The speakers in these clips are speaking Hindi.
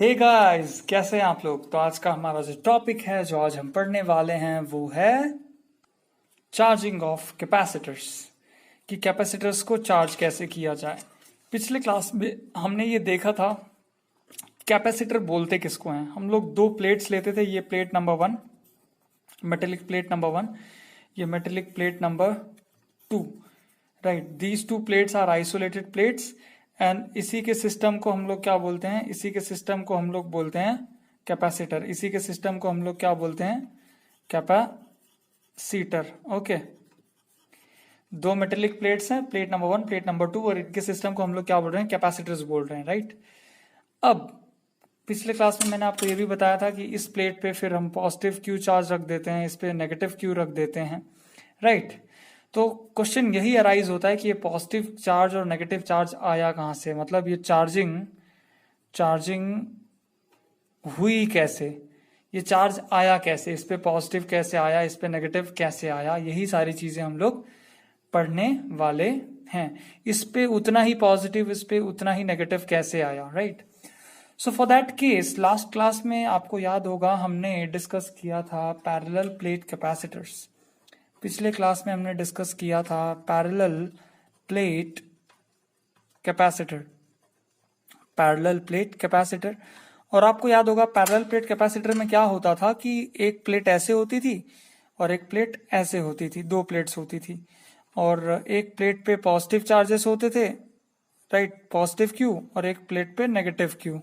हे गाइस, कैसे हैं आप लोग। तो आज का हमारा जो टॉपिक है, जो आज हम पढ़ने वाले हैं, वो है चार्जिंग ऑफ कैपेसिटर्स। कि कैपेसिटर्स को चार्ज कैसे किया जाए। पिछले क्लास में हमने ये देखा था कैपेसिटर बोलते किसको हैं। हम लोग दो प्लेट्स लेते थे, ये plate number 1, metallic plate number 1, ये metallic plate number 2। Right, these two plates are isolated plates and इसी के सिस्टम को हम लोग क्या बोलते हैं, इसी के सिस्टम को हम लोग बोलते हैं कैपेसिटर। इसी के सिस्टम को हम लोग क्या बोलते हैं, कैपेसिटर। ओके, दो मेटेलिक प्लेट्स हैं, प्लेट नंबर 1, प्लेट नंबर 2, और इनके सिस्टम को हम लोग क्या बोल रहे हैं, कैपेसिटर्स बोल रहे हैं। राइट, अब पिछले क्लास में मैंने आपको ये भी बताया था कि इस प्लेट पे फिर हम पॉजिटिव क्यू चार्ज रख देते हैं, इस पे नेगेटिव क्यू रख देते हैं। राइट, तो क्वेश्चन यही अराइज होता है कि ये पॉजिटिव चार्ज और नेगेटिव चार्ज आया कहाँ से, मतलब ये चार्जिंग हुई कैसे, ये चार्ज आया कैसे, इस पे पॉजिटिव कैसे आया, इस पे नेगेटिव कैसे आया। यही सारी चीजें हम लोग पढ़ने वाले हैं। इस पे उतना ही पॉजिटिव, इस पे उतना ही नेगेटिव कैसे आया। Right, so for that case last class में आपको याद होगा हमने डिस्कस किया था पैरेलल प्लेट कैपेसिटर्स। पिछले क्लास में हमने डिस्कस किया था parallel plate capacitor, parallel plate capacitor. और आपको याद होगा पैरेलल प्लेट कैपेसिटर में क्या होता था कि एक प्लेट ऐसे होती थी और एक प्लेट ऐसे होती थी, दो प्लेट्स होती थी, और एक प्लेट पे पॉजिटिव चार्जेस होते थे, राइट, पॉजिटिव क्यू, और एक प्लेट पे नेगेटिव क्यू।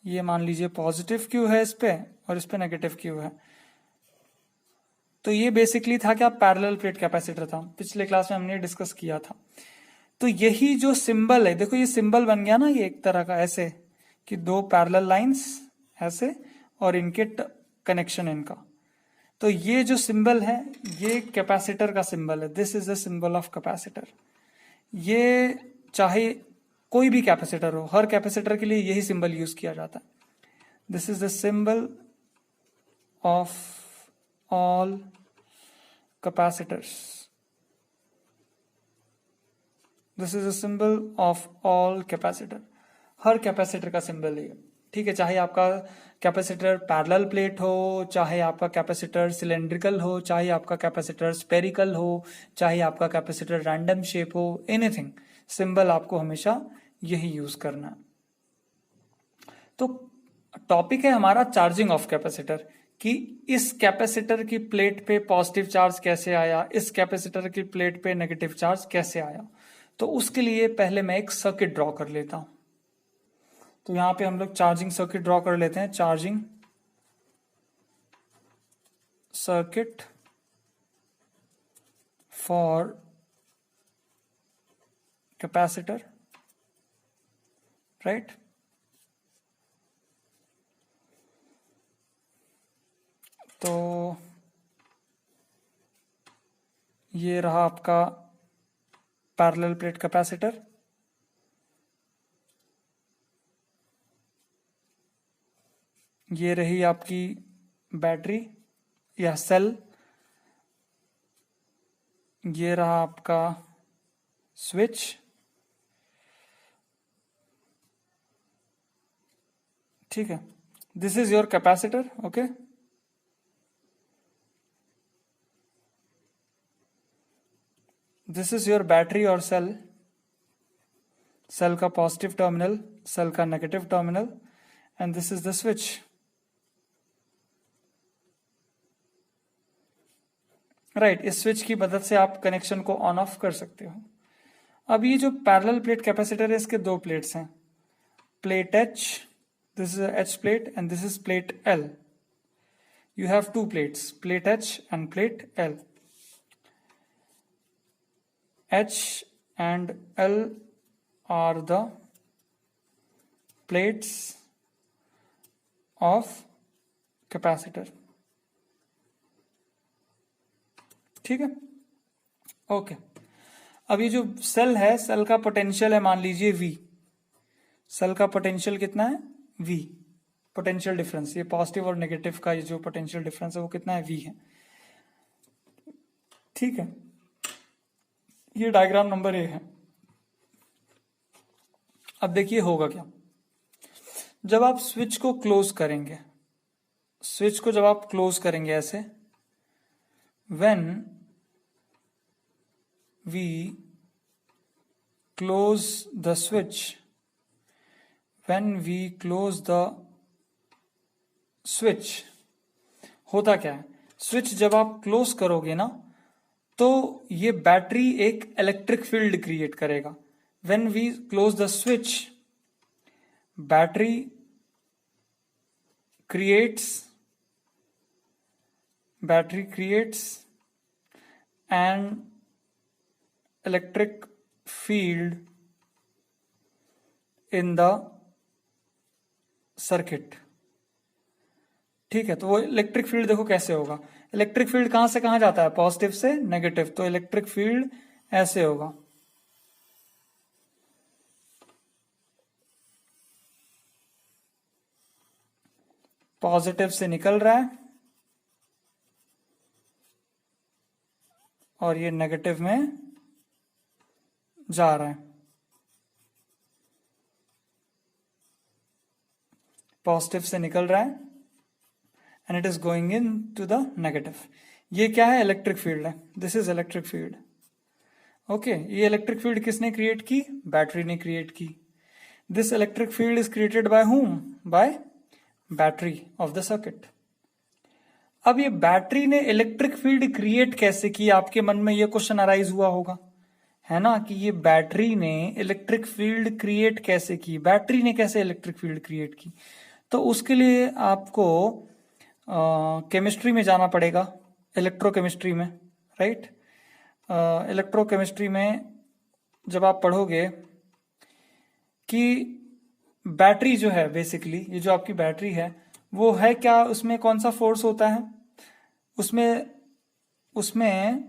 ये मान लीजिए पॉजिटिव क्यू है इस पे और इस पे नेगेटिव क्यू है। तो ये बेसिकली था क्या, पैरेलल प्लेट कैपेसिटर था। पिछले क्लास में हमने डिस्कस किया था। तो यही जो सिंबल है, देखो ये सिंबल बन गया ना, ये एक तरह का ऐसे कि दो पैरेलल लाइंस ऐसे और इनके कनेक्शन इनका। तो ये जो सिंबल है ये कैपेसिटर का सिंबल है। This is the symbol of capacitor. ये चाहे कोई भी कैपेसिटर हो, हर कैपेसिटर के लिए यही सिंबल यूज किया जाता है। This is the symbol of all capacitors. This is a symbol of all capacitor. Her capacitor का सिंबल है, ठीक है। चाहे आपका कैपेसिटर पैरेलल प्लेट हो, चाहे आपका कैपेसिटर सिलेंड्रिकल हो, चाहे आपका कैपेसिटर स्पेरिकल हो, चाहे आपका कैपेसिटर रैंडम शेप हो, एनीथिंग, सिंबल आपको हमेशा यही यूज करना है। तो टॉपिक है हमारा चार्जिंग ऑफ कैपेसिटर, कि इस कैपेसिटर की प्लेट पे पॉजिटिव चार्ज कैसे आया, इस कैपेसिटर की प्लेट पे नेगेटिव चार्ज कैसे आया। तो उसके लिए पहले मैं एक सर्किट ड्रॉ कर लेता हूं। तो यहां पे हम लोग चार्जिंग सर्किट ड्रॉ कर लेते हैं। Charging circuit for capacitor, right. तो ये रहा आपका पैरेलल प्लेट कैपेसिटर। ये रही आपकी बैटरी या सेल। ये रहा आपका स्विच। ठीक है, this is your capacitor. Okay, this is your battery और सेल। सेल का पॉजिटिव टर्मिनल, सेल का negative terminal, and this is the switch. Right, इस स्विच की मदद से आप कनेक्शन को ऑन ऑफ कर सकते हो। अब ये जो पैरेलल प्लेट कैपेसिटर है, इसके दो प्लेट्स हैं, plate H, this is H plate, and this is plate L. You have two plates, plate H and plate L. H and L are the plates of capacitor. ठीक है, ओके। अब ये जो सेल है, सेल का पोटेंशियल है मान लीजिए V। सेल का पोटेंशियल कितना है, V। पोटेंशियल डिफरेंस, ये पॉजिटिव और नेगेटिव का ये जो पोटेंशियल डिफरेंस है वो कितना है, V है। ठीक है, ये डायग्राम नंबर A है। अब देखिए होगा क्या। जब आप स्विच को क्लोज करेंगे, स्विच को जब आप क्लोज करेंगे ऐसे, when we close the switch, when we close the switch, होता क्या है, स्विच जब आप क्लोज करोगे ना तो ये बैटरी एक इलेक्ट्रिक फील्ड क्रिएट करेगा। When we close the switch, battery creates an electric field in the circuit। ठीक है, तो वो इलेक्ट्रिक फील्ड देखो कैसे होगा, इलेक्ट्रिक फील्ड कहां से कहां जाता है, पॉजिटिव से नेगेटिव, तो इलेक्ट्रिक फील्ड ऐसे होगा। पॉजिटिव से निकल रहा है और ये नेगेटिव में जा रहा है, पॉजिटिव से निकल रहा है and it is going into the negative. ये क्या है, इलेक्ट्रिक फील्ड है, this is electric field. Okay, ये इलेक्ट्रिक फील्ड किसने क्रिएट की, बैटरी ने क्रिएट की। This electric field is created by whom, by battery of the circuit. अब ये बैटरी ने इलेक्ट्रिक फील्ड क्रिएट कैसे की, आपके मन में ये क्वेश्चन अराइज हुआ होगा, है ना, कि ये बैटरी ने इलेक्ट्रिक फील्ड क्रिएट कैसे की, बैटरी ने कैसे इलेक्ट्रिक फील्ड क्रिएट की। तो उसके लिए आपको केमिस्ट्री में जाना पड़ेगा, इलेक्ट्रोकेमिस्ट्री में, राइट। इलेक्ट्रोकेमिस्ट्री में जब आप पढ़ोगे कि बैटरी जो है, बेसिकली ये जो आपकी बैटरी है वो है क्या, उसमें कौन सा फोर्स होता है, उसमें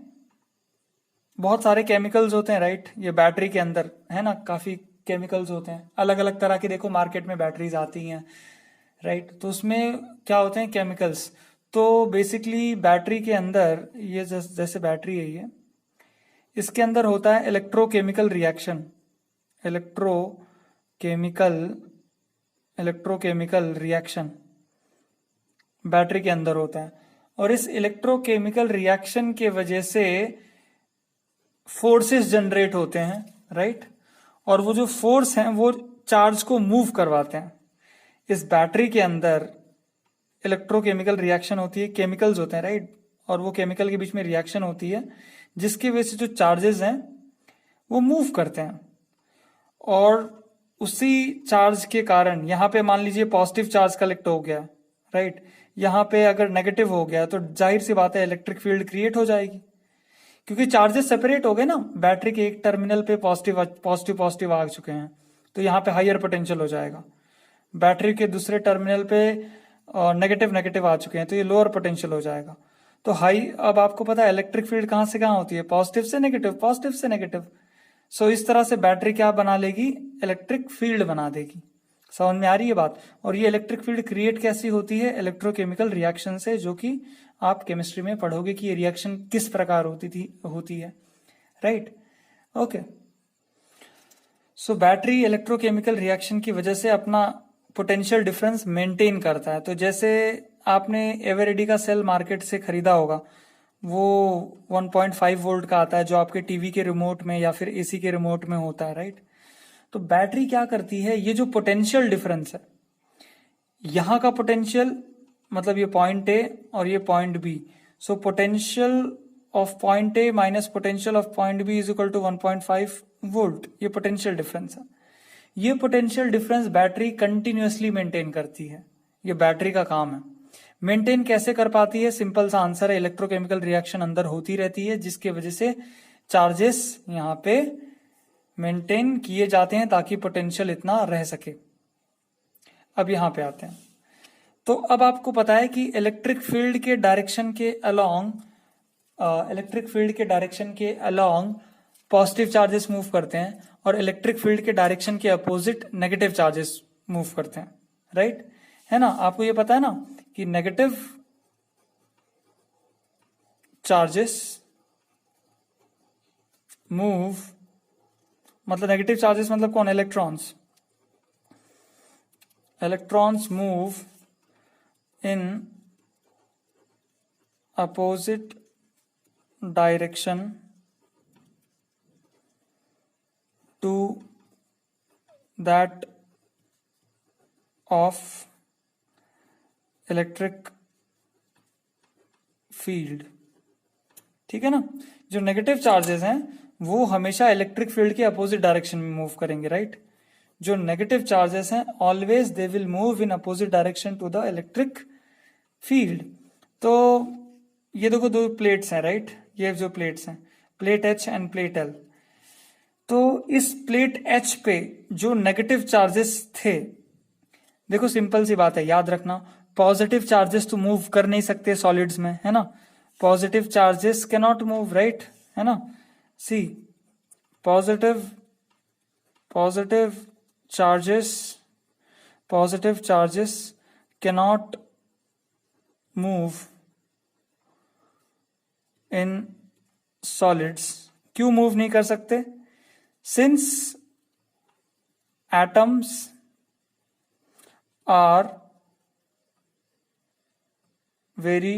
बहुत सारे केमिकल्स होते हैं, राइट। ये बैटरी के अंदर है ना, काफी केमिकल्स होते हैं, अलग अलग तरह के, देखो मार्केट में बैटरीज आती हैं, राइट। तो उसमें क्या होते हैं, केमिकल्स। तो बेसिकली बैटरी के अंदर ये जैसे बैटरी है ये, इसके अंदर होता है electrochemical reaction, electrochemical reaction battery के अंदर होता है, और इस इलेक्ट्रोकेमिकल रिएक्शन के वजह से फोर्सेस जनरेट होते हैं, राइट। और वो जो फोर्स हैं वो चार्ज को मूव करवाते हैं। इस बैटरी के अंदर इलेक्ट्रोकेमिकल रिएक्शन होती है, केमिकल्स होते हैं, राइट, और वो केमिकल के बीच में रिएक्शन होती है जिसकी वजह से जो चार्जेस हैं वो मूव करते हैं। और उसी चार्ज के कारण यहाँ पे मान लीजिए पॉजिटिव चार्ज कलेक्ट हो गया, राइट, यहाँ पे अगर नेगेटिव हो गया तो जाहिर सी बात है इलेक्ट्रिक फील्ड क्रिएट हो जाएगी, क्योंकि चार्जेस सेपरेट हो गए ना, बैटरी के एक टर्मिनल पे पॉजिटिव आ चुके हैं तो यहाँ पे हायर पोटेंशियल हो जाएगा, बैटरी के दूसरे टर्मिनल पे नेगेटिव आ चुके हैं तो ये लोअर पोटेंशियल हो जाएगा। तो अब आपको पता है इलेक्ट्रिक फील्ड कहां से कहां होती है, पॉजिटिव से नेगेटिव। सो इस तरह से बैटरी क्या बना लेगी, इलेक्ट्रिक फील्ड बना देगी। समझ में आ रही है बात। और ये इलेक्ट्रिक फील्ड क्रिएट कैसी होती है, इलेक्ट्रोकेमिकल रिएक्शन से, जो कि आप केमिस्ट्री में पढ़ोगे कि ये रिएक्शन किस प्रकार होती है, राइट। ओके, सो बैटरी इलेक्ट्रोकेमिकल रिएक्शन की वजह से अपना पोटेंशियल डिफरेंस मेंटेन करता है। तो जैसे आपने एवरेडी का सेल मार्केट से खरीदा होगा, वो 1.5 वोल्ट का आता है जो आपके टीवी के रिमोट में या फिर एसी के रिमोट में होता है, राइट। तो बैटरी क्या करती है, ये जो पोटेंशियल डिफरेंस है, यहां का पोटेंशियल मतलब ये पॉइंट ए और ये point B, so potential of point A minus potential of point B is equal to 1.5 volt, ये पोटेंशियल डिफरेंस है। ये potential difference battery continuously maintain करती है, ये बैटरी का काम है। मेंटेन कैसे कर पाती है, सिंपल सा आंसर है, इलेक्ट्रोकेमिकल रिएक्शन अंदर होती रहती है जिसके वजह से चार्जेस यहाँ पे मेंटेन किए जाते हैं ताकि पोटेंशियल इतना रह सके। अब यहां पे आते हैं, तो अब आपको पता है कि इलेक्ट्रिक फील्ड के डायरेक्शन के अलोंग पॉजिटिव चार्जेस मूव करते हैं और इलेक्ट्रिक फील्ड के डायरेक्शन के अपोजिट नेगेटिव चार्जेस मूव करते हैं, राइट, है ना। आपको ये पता है ना कि नेगेटिव चार्जेस मूव, मतलब नेगेटिव चार्जेस मतलब कौन, electrons, electrons move in opposite direction to that of electric field. ठीक है ना, जो नेगेटिव चार्जेस हैं वो हमेशा इलेक्ट्रिक फील्ड के अपोजिट डायरेक्शन में मूव करेंगे, राइट। जो नेगेटिव चार्जेस हैं always they will move in opposite direction to the electric field. तो ये देखो दो प्लेट्स हैं, राइट, ये जो प्लेट्स हैं, plate H end plate L. तो इस प्लेट एच पे जो नेगेटिव चार्जेस थे, देखो सिंपल सी बात है, याद रखना, पॉजिटिव चार्जेस तो मूव कर नहीं सकते सॉलिड्स में, है ना, positive charges can not move, right, है ना। See positive charges can not move in solids. क्यों मूव नहीं कर सकते? Since atoms are very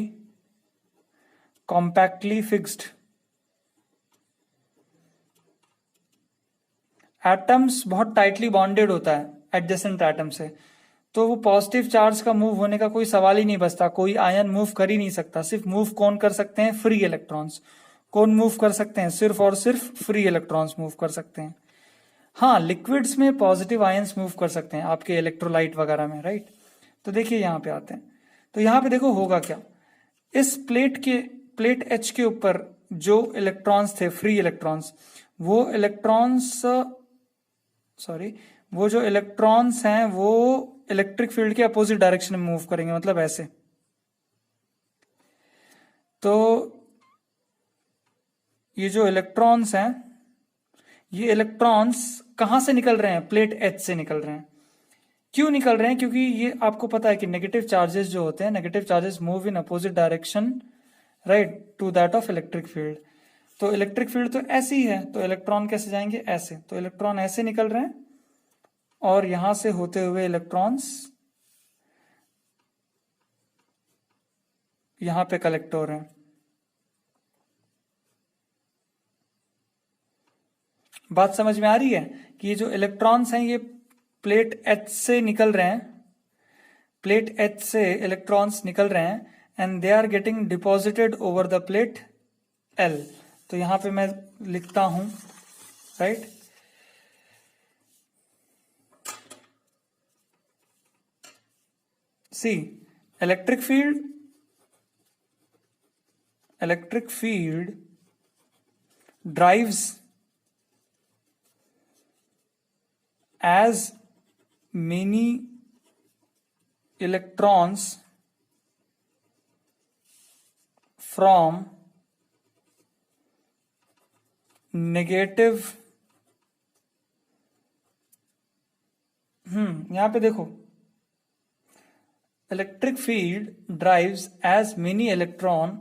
compactly fixed. Atoms बहुत टाइटली बॉन्डेड होता है एडजेसेंट एटम से, तो वो पॉजिटिव चार्ज का मूव होने का कोई सवाल ही नहीं बचता। कोई आयन मूव कर ही नहीं सकता। सिर्फ मूव कौन कर सकते हैं? Free electrons. कौन मूव कर सकते हैं? सिर्फ और सिर्फ फ्री इलेक्ट्रॉन्स मूव कर सकते हैं। हाँ, लिक्विड्स में पॉजिटिव आयन्स मूव कर सकते हैं, आपके इलेक्ट्रोलाइट वगैरह में, राइट। तो देखिए यहां पे आते हैं, तो यहां पे देखो होगा क्या, इस प्लेट एच के ऊपर जो इलेक्ट्रॉन्स थे, फ्री इलेक्ट्रॉन्स, वो जो इलेक्ट्रॉन्स हैं वो इलेक्ट्रिक फील्ड के अपोजिट डायरेक्शन में मूव करेंगे, मतलब ऐसे। तो ये जो इलेक्ट्रॉन्स हैं, ये इलेक्ट्रॉन्स कहां से निकल रहे हैं? प्लेट एच से निकल रहे हैं। क्यों निकल रहे हैं? क्योंकि ये आपको पता है कि नेगेटिव चार्जेस जो होते हैं, negative charges move in opposite direction, right, to that of electric field. तो इलेक्ट्रिक फील्ड तो ऐसे ही है, तो इलेक्ट्रॉन कैसे जाएंगे? ऐसे। तो इलेक्ट्रॉन ऐसे निकल रहे हैं और यहां से होते हुए इलेक्ट्रॉन्स यहां पे कलेक्ट हो रहे हैं। बात समझ में आ रही है कि ये जो इलेक्ट्रॉन्स हैं ये प्लेट एच से निकल रहे हैं, प्लेट एच से इलेक्ट्रॉन्स निकल रहे हैं and they are getting deposited over the plate L. तो यहां पे मैं लिखता हूं, right, see electric field drives as many electrons from negative यहां पे देखो, electric field drives as many electron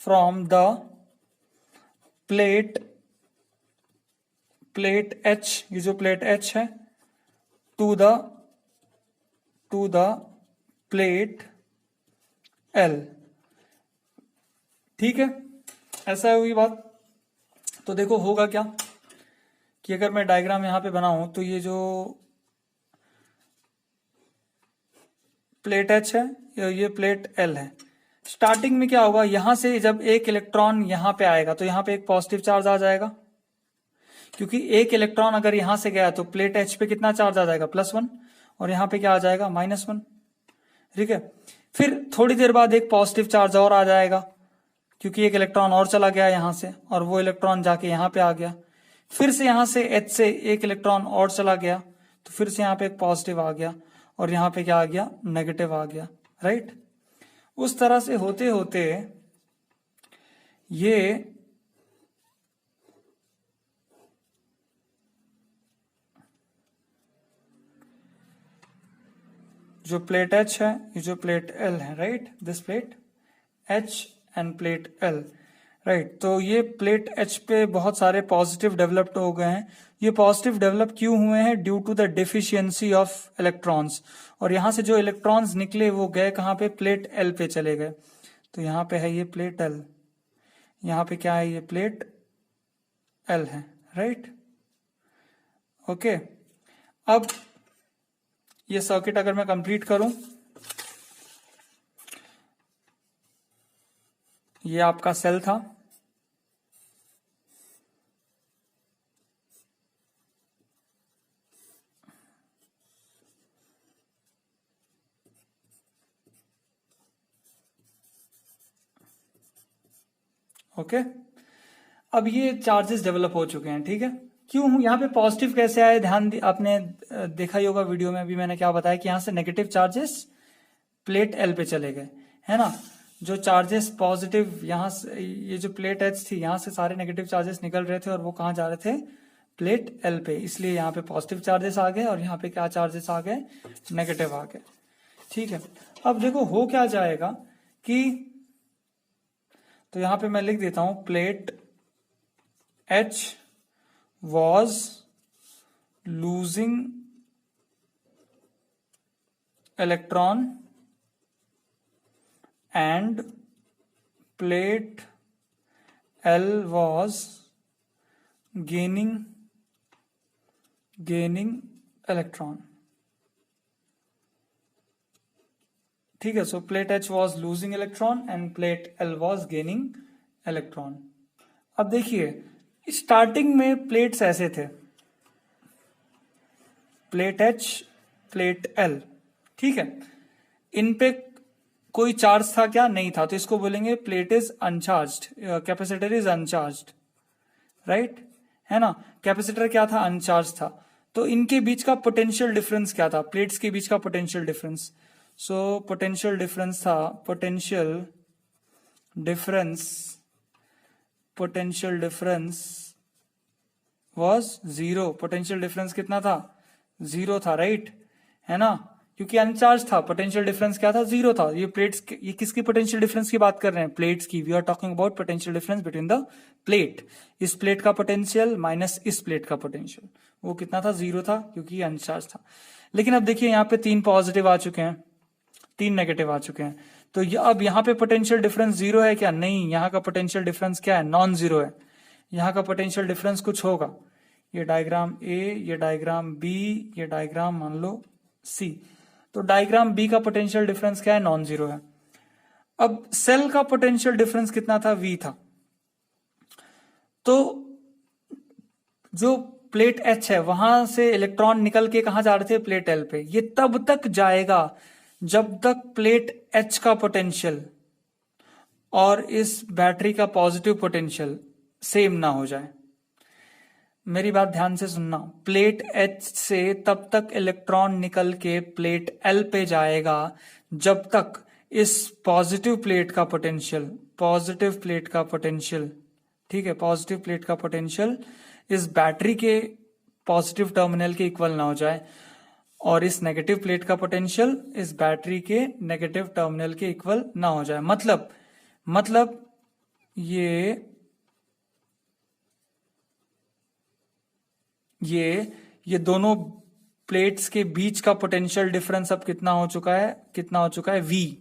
from the plate H, ये जो प्लेट H है, टू द प्लेट L। ठीक है, ऐसा हुई बात। तो देखो होगा क्या कि अगर मैं डायग्राम यहां पे बनाऊं तो ये जो प्लेट H है, ये प्लेट L है। स्टार्टिंग में क्या होगा, यहां से जब एक इलेक्ट्रॉन यहां पे आएगा तो यहां पे एक पॉजिटिव चार्ज आ जाएगा, क्योंकि एक इलेक्ट्रॉन अगर यहां से गया तो प्लेट एच पे कितना चार्ज आ जाएगा? +1, और यहां पे क्या आ जाएगा? -1। ठीक है, फिर थोड़ी देर बाद एक पॉजिटिव चार्ज और आ जाएगा, क्योंकि एक इलेक्ट्रॉन और चला गया यहां से, और वो इलेक्ट्रॉन जाके यहां पे आ गया। फिर से यहां से एच से एक इलेक्ट्रॉन और चला गया, तो फिर से यहां पे एक पॉजिटिव आ गया, और यहां पे क्या आ गया? नेगेटिव आ गया, राइट। उस तरह से होते होते ये जो प्लेट H है, ये जो प्लेट L है, right, this plate H end plate L, right. तो ये प्लेट एच पे बहुत सारे पॉजिटिव डेवलप्ड हो गए हैं। ये पॉजिटिव डेवलप क्यों हुए हैं? Due to the deficiency of electrons. और यहां से जो इलेक्ट्रॉन्स निकले वो गए कहाँ पे? प्लेट एल पे चले गए। तो यहाँ पे है ये प्लेट एल, यहाँ पे क्या है? ये प्लेट एल है, राइट। ओके, अब ये सर्किट अगर मैं कंप्लीट करूं, ये आपका सेल था, ओके। अब ये चार्जेस डेवलप हो चुके हैं, ठीक है। क्यों यहाँ पे पॉजिटिव कैसे आए? आपने देखा ही होगा वीडियो में, अभी मैंने क्या बताया कि यहाँ से नेगेटिव चार्जेस प्लेट एल पे चले गए, है ना। जो चार्जेस पॉजिटिव यहाँ से, ये जो प्लेट एच थी, यहाँ से सारे नेगेटिव चार्जेस निकल रहे थे और वो कहाँ जा रहे थे? प्लेट एल पे। इसलिए यहाँ पे पॉजिटिव चार्जेस आ गए और यहाँ पे क्या चार्जेस आ गए? नेगेटिव आ गए, ठीक है। अब देखो हो क्या जाएगा कि, तो यहाँ पे मैं लिख देता हूं, plate H was losing electron and plate L was gaining electron, ठीक है। सो plate H was losing electron and plate L was gaining electron। अब देखिए स्टार्टिंग में प्लेट्स ऐसे थे, प्लेट H, प्लेट L, ठीक है। इन पे कोई चार्ज था क्या? नहीं था। तो इसको बोलेंगे plate is uncharged, capacitor is uncharged, right, है ना। कैपेसिटर क्या था? अनचार्ज था। तो इनके बीच का पोटेंशियल डिफरेंस क्या था? प्लेट्स के बीच का potential difference, so potential difference था, potential difference was zero. Potential difference कितना था? जीरो था, राइट, है ना, क्योंकि अनचार्ज था। पोटेंशियल डिफरेंस क्या था? जीरो था। ये प्लेट्स, ये किसकी पोटेंशियल डिफरेंस की बात कर रहे हैं? प्लेट्स की। We are talking about potential difference between the plate. इस प्लेट का पोटेंशियल माइनस इस प्लेट का पोटेंशियल, वो कितना था? जीरो था, क्योंकि ये अनचार्ज था। लेकिन अब देखिए यहाँ पे 3 पॉजिटिव आ चुके हैं, 3 नेगेटिव आ चुके हैं। तो अब यहाँ पे पोटेंशियल डिफरेंस जीरो है क्या? नहीं, यहाँ का पोटेंशियल डिफरेंस क्या है? नॉन जीरो है। यहाँ का पोटेंशियल डिफरेंस कुछ होगा। ये डायग्राम ए, ये डायग्राम बी, ये डायग्राम मान लो सी। तो डायग्राम बी का पोटेंशियल डिफरेंस क्या है? नॉन जीरो है। अब सेल का पोटेंशियल डिफरेंस कितना था? वी था। तो जो प्लेट एच है वहां से इलेक्ट्रॉन निकल के कहां जा रहे थे? प्लेट एल पे। ये तब तक जाएगा जब तक प्लेट एच का पोटेंशियल और इस बैटरी का पॉजिटिव पोटेंशियल सेम ना हो जाए। मेरी बात ध्यान से सुनना। प्लेट एच से तब तक इलेक्ट्रॉन निकल के प्लेट एल पे जाएगा जब तक इस पॉजिटिव प्लेट का पोटेंशियल, ठीक है, पॉजिटिव प्लेट का पोटेंशियल इस बैटरी के पॉजिटिव टर्मिनल के इक्वल ना हो जाए और इस नेगेटिव प्लेट का पोटेंशियल इस बैटरी के नेगेटिव टर्मिनल के इक्वल ना हो जाए। मतलब ये दोनों प्लेट्स के बीच का पोटेंशियल डिफरेंस अब कितना हो चुका है? V,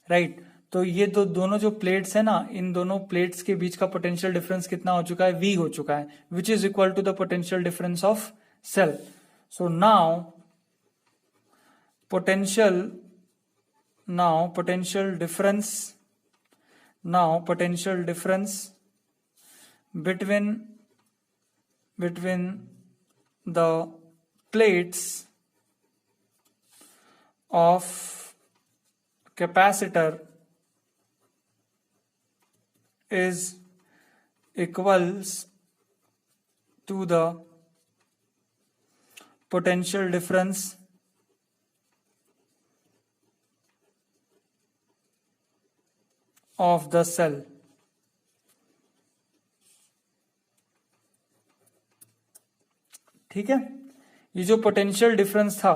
right. तो ये दोनों जो प्लेट्स है ना, इन दोनों प्लेट्स के बीच का पोटेंशियल डिफरेंस कितना हो चुका है? V हो चुका है, which is equal to the potential difference of cell. So now potential difference between the plates of capacitor is equals to the potential difference of the cell। ठीक है, ये जो पोटेंशियल डिफरेंस था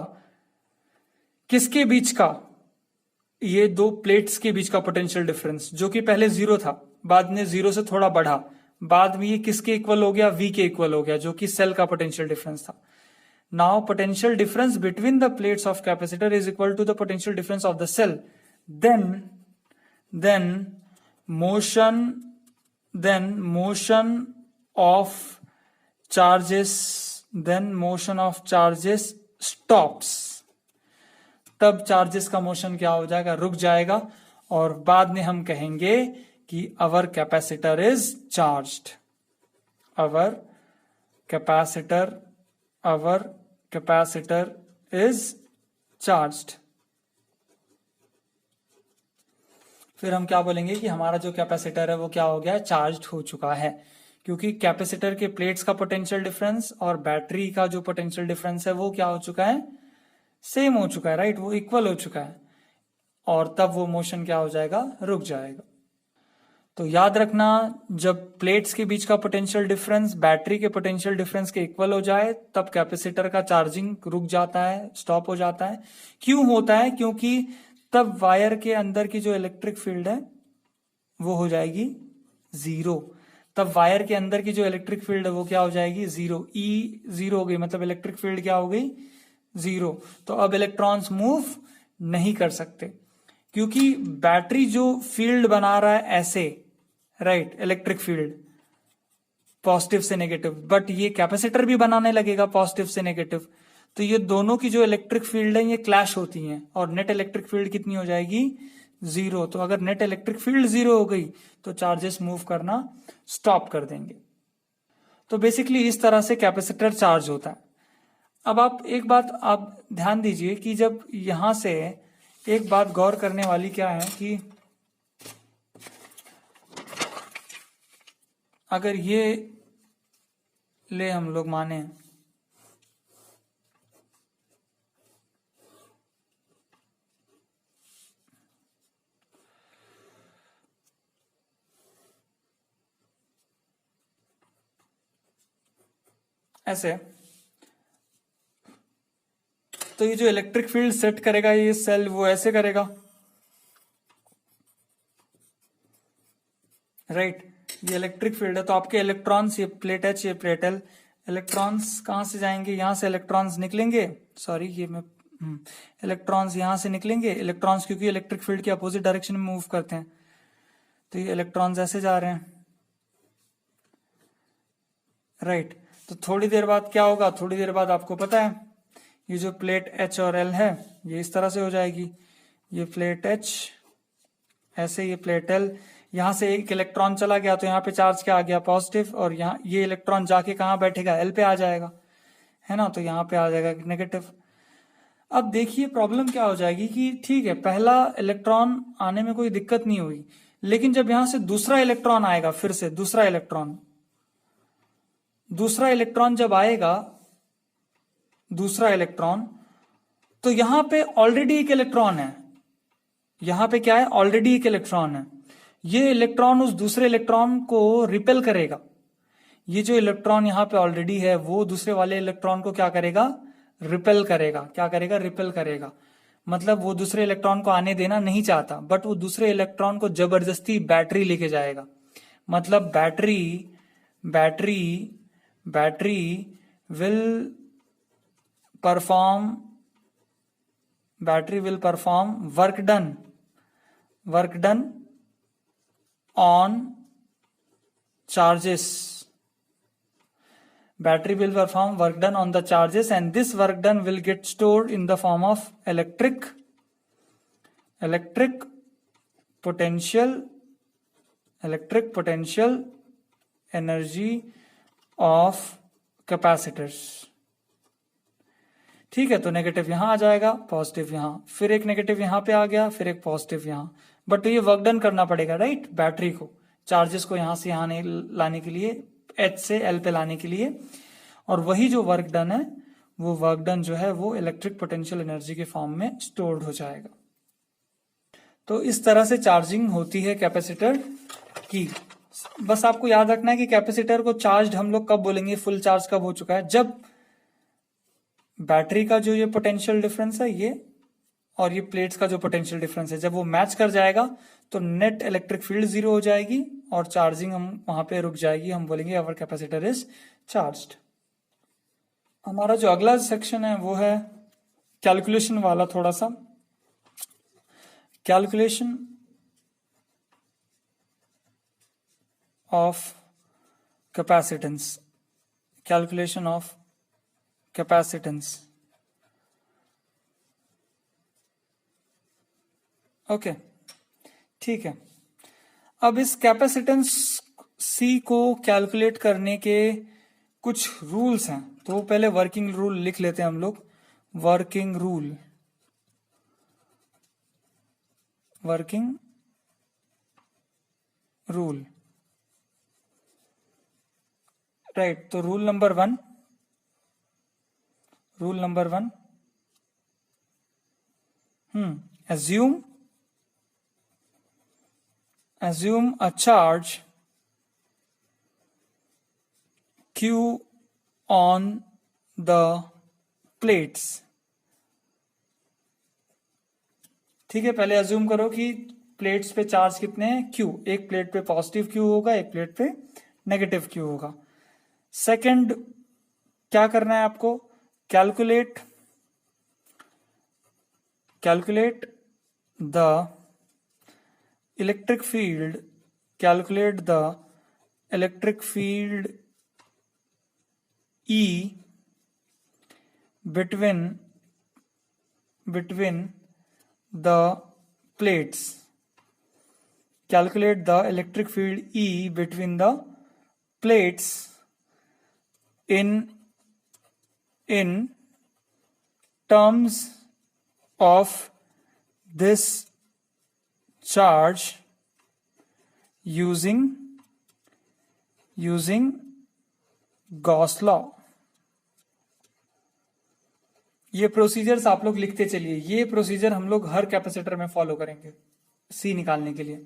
किसके बीच का? ये दो प्लेट्स के बीच का पोटेंशियल डिफरेंस, जो कि पहले जीरो था, बाद में 0 से थोड़ा बढ़ा, बाद में ये किसके इक्वल हो गया, V के इक्वल हो गया, जो कि सेल का पोटेंशियल डिफरेंस था। Now potential difference between the plates of capacitor is equal to the potential difference of the cell, then motion of charges stops. तब चार्जेस का मोशन क्या हो जाएगा, रुक जाएगा, और बाद में हम कहेंगे कि our capacitor is charged, our capacitor is charged. फिर हम क्या बोलेंगे कि हमारा जो कैपेसिटर है वो क्या हो गया, चार्ज्ड हो चुका है, क्योंकि कैपेसिटर के प्लेट्स का पोटेंशियल डिफरेंस और बैटरी का जो पोटेंशियल डिफरेंस है वो क्या हो चुका है, सेम हो चुका है, राइट, वो इक्वल हो चुका है, और तब वो मोशन क्या हो जाएगा, रुक जाएगा। तो याद रखना, जब प्लेट्स के बीच का पोटेंशियल डिफरेंस बैटरी के पोटेंशियल डिफरेंस के इक्वल हो जाए तब कैपेसिटर का चार्जिंग रुक जाता है, स्टॉप हो जाता है। क्यों होता है, क्योंकि तब वायर के अंदर की जो इलेक्ट्रिक फील्ड है वो हो जाएगी 0। तब वायर के अंदर की जो इलेक्ट्रिक फील्ड है वो क्या हो जाएगी, 0, E 0 हो गई, मतलब इलेक्ट्रिक फील्ड क्या हो गई, 0। तो अब इलेक्ट्रॉन्स मूव नहीं कर सकते, क्योंकि बैटरी जो फील्ड बना रहा है ऐसे, राइट, इलेक्ट्रिक फील्ड पॉजिटिव से नेगेटिव, बट ये कैपेसिटर भी बनाने लगेगा पॉजिटिव से नेगेटिव, तो ये दोनों की जो इलेक्ट्रिक फील्ड है ये क्लैश होती हैं, और नेट इलेक्ट्रिक फील्ड कितनी हो जाएगी, 0। तो अगर नेट इलेक्ट्रिक फील्ड 0 हो गई तो चार्जेस मूव करना स्टॉप कर देंगे। तो बेसिकली इस तरह से कैपेसिटर चार्ज होता है। अब आप एक बात आप ध्यान दीजिए कि जब यहां से एक बात गौर करने वाली क्या है कि अगर ये ले हम लोग माने ऐसे, तो ये जो इलेक्ट्रिक फील्ड सेट करेगा ये सेल वो ऐसे करेगा, राइट, ये इलेक्ट्रिक फील्ड है। तो आपके इलेक्ट्रॉन्स, ये प्लेट H ये प्लेट L, इलेक्ट्रॉन्स कहां से जाएंगे, यहां से इलेक्ट्रॉन्स निकलेंगे, सॉरी ये मैं इलेक्ट्रॉन्स यहां से निकलेंगे, इलेक्ट्रॉन्स क्योंकि इलेक्ट्रिक फील्ड की अपोजिट डायरेक्शन में मूव करते हैं, तो ये इलेक्ट्रॉन्स ऐसे जा रहे हैं, राइट। तो थोड़ी देर बाद क्या होगा, थोड़ी देर बाद आपको पता है ये जो प्लेट H और L है ये इस तरह से हो जाएगी, ये प्लेट H ऐसे, ये प्लेट L, यहां से एक इलेक्ट्रॉन चला गया तो यहाँ पे चार्ज क्या आ गया, पॉजिटिव, और यहाँ ये इलेक्ट्रॉन जाके कहाँ बैठेगा, L पे आ जाएगा, है ना, तो यहाँ पे आ जाएगा नेगेटिव। अब देखिए प्रॉब्लम क्या हो जाएगी कि ठीक है पहला इलेक्ट्रॉन आने में कोई दिक्कत नहीं हुई, लेकिन जब यहां से दूसरा इलेक्ट्रॉन आएगा, फिर से दूसरा इलेक्ट्रॉन जब आएगा, दूसरा इलेक्ट्रॉन, तो यहां पे ऑलरेडी एक इलेक्ट्रॉन है, यहां पे क्या है, ऑलरेडी एक इलेक्ट्रॉन है, ये इलेक्ट्रॉन उस दूसरे इलेक्ट्रॉन को रिपेल करेगा। ये जो इलेक्ट्रॉन यहां पे ऑलरेडी है वो दूसरे वाले इलेक्ट्रॉन को क्या करेगा, रिपेल करेगा, क्या करेगा, रिपेल करेगा, मतलब वो दूसरे इलेक्ट्रॉन को आने देना नहीं चाहता, बट वो दूसरे इलेक्ट्रॉन को जबरदस्ती बैटरी लेके जाएगा, मतलब battery will perform work done on charges. Battery will perform work done on the charges, and this work done will get stored in the form of electric potential energy of capacitors। ठीक है, तो नेगेटिव यहां आ जाएगा, पॉजिटिव यहां, फिर एक नेगेटिव यहां पे आ गया, फिर एक पॉजिटिव यहां, बट तो ये वर्क डन करना पड़ेगा, राइट, बैटरी को चार्जेस को यहां से यहां लाने के लिए, H से L पे लाने के लिए, और वही जो वर्क डन है वो वर्क डन जो है वो इलेक्ट्रिक पोटेंशियल एनर्जी के फॉर्म में स्टोर्ड हो जाएगा। तो इस तरह से चार्जिंग होती है कैपेसिटर की। बस आपको याद रखना है कि कैपेसिटर को चार्ज हम लोग कब बोलेंगे, फुल चार्ज कब हो चुका है, जब बैटरी का जो ये पोटेंशियल डिफरेंस है ये और ये प्लेट्स का जो पोटेंशियल डिफरेंस है, जब वो मैच कर जाएगा तो नेट इलेक्ट्रिक फील्ड जीरो हो जाएगी और चार्जिंग हम वहां पे रुक जाएगी, हम बोलेंगे आवर कैपेसिटर इज चार्ज्ड। हमारा जो अगला सेक्शन है वो है कैलकुलेशन वाला, थोड़ा सा calculation of capacitance, calculation of capacitance. Okay, ठीक है। अब इस कैपेसिटेंस सी को कैलकुलेट करने के कुछ रूल्स हैं, तो पहले वर्किंग रूल लिख लेते हैं हम लोग। Working rule, working rule, right. तो rule number one, assume a charge Q on the plates। ठीक है, पहले अज्यूम करो कि प्लेट्स पे चार्ज कितने हैं, Q। एक प्लेट पे पॉजिटिव Q होगा, एक प्लेट पे नेगेटिव Q होगा। सेकंड क्या करना है आपको, calculate the electric field, calculate the electric field E between the plates, calculate the electric field E between the plates in terms of this charge using Gauss law. ये प्रोसीजर्स आप लोग लिखते चलिए, ये प्रोसीजर हम लोग हर कैपेसिटर में फॉलो करेंगे सी निकालने के लिए।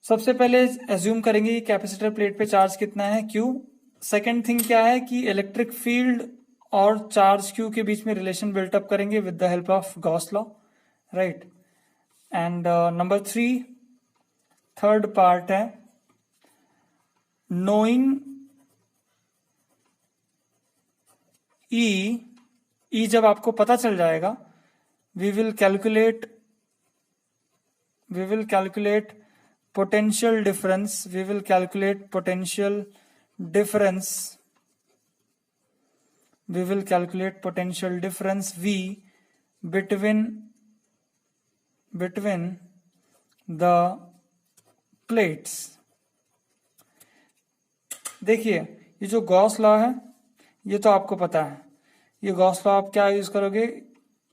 सबसे पहले एज्यूम करेंगे कि कैपेसिटर प्लेट पे चार्ज कितना है, Q। सेकेंड थिंग क्या है कि इलेक्ट्रिक फील्ड और चार्ज Q के बीच में रिलेशन बिल्टअप करेंगे with the help of Gauss law, right. And number 3, third part है नोइंग E जब आपको पता चल जाएगा, we will calculate potential difference, we will calculate potential difference V between the plates। देखिए ये जो गॉस लॉ है ये तो आपको पता है, ये गॉस लॉ आप क्या यूज करोगे,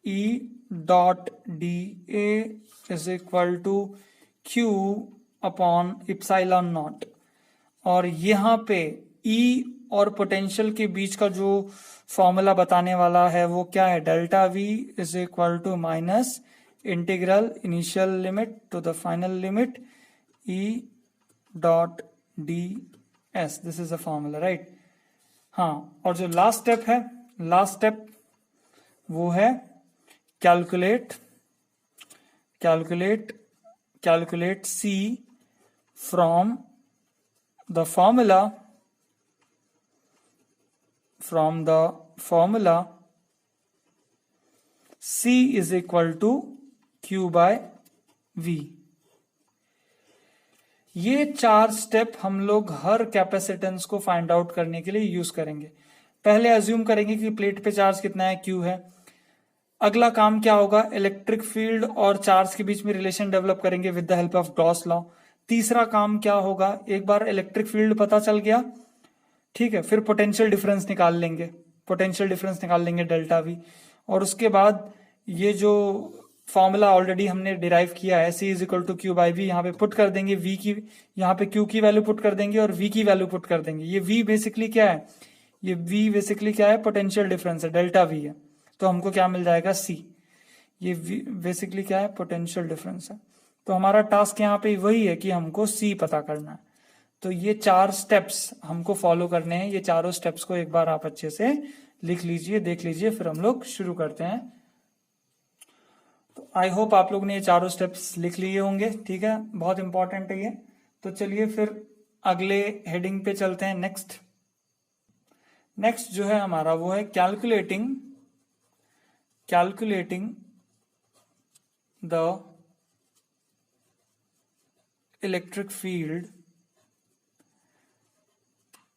E dot D A is equal to Q upon epsilon naught, और यहाँ पे E और पोटेंशियल के बीच का जो फॉर्मूला बताने वाला है वो क्या है, delta V is equal to minus integral initial limit to the final limit E dot D S, this is a formula, right. हाँ, और जो लास्ट स्टेप वो है calculate C from the formula C is equal to Q by V। ये 4 स्टेप हम लोग हर कैपेसिटेंस को फाइंड आउट करने के लिए यूज करेंगे। पहले अज्यूम करेंगे कि प्लेट पे चार्ज कितना है, Q है। अगला काम क्या होगा, इलेक्ट्रिक फील्ड और चार्ज के बीच में रिलेशन डेवलप करेंगे with the help of Gauss law. तीसरा काम क्या होगा, एक बार इलेक्ट्रिक फील्ड पता चल गया, ठीक है, फिर पोटेंशियल डिफरेंस निकाल लेंगे डेल्टा वी, और उसके बाद ये जो फॉर्मूला ऑलरेडी हमने डिराइव किया है C is equal to Q by V, यहाँ पे पुट कर देंगे, V की यहाँ पे Q की वैल्यू पुट कर देंगे और V की वैल्यू पुट कर देंगे। ये V बेसिकली क्या है, पोटेंशियल डिफरेंस है, डेल्टा V है, तो हमको क्या मिल जाएगा, C। ये बेसिकली क्या है, पोटेंशियल डिफरेंस है। तो हमारा टास्क यहाँ पे वही है कि हमको C पता करना है। तो ये 4 स्टेप्स हमको फॉलो करने हैं। ये चारों स्टेप्स को एक बार आप अच्छे से लिख लीजिए, देख लीजिए, फिर हम लोग शुरू करते हैं। तो आई होप आप लोग ने ये चारों स्टेप्स लिख लिए होंगे, ठीक है, बहुत इंपॉर्टेंट है ये। तो चलिए फिर अगले हेडिंग पे चलते हैं। नेक्स्ट जो है हमारा वो है कैलकुलेटिंग द इलेक्ट्रिक फील्ड।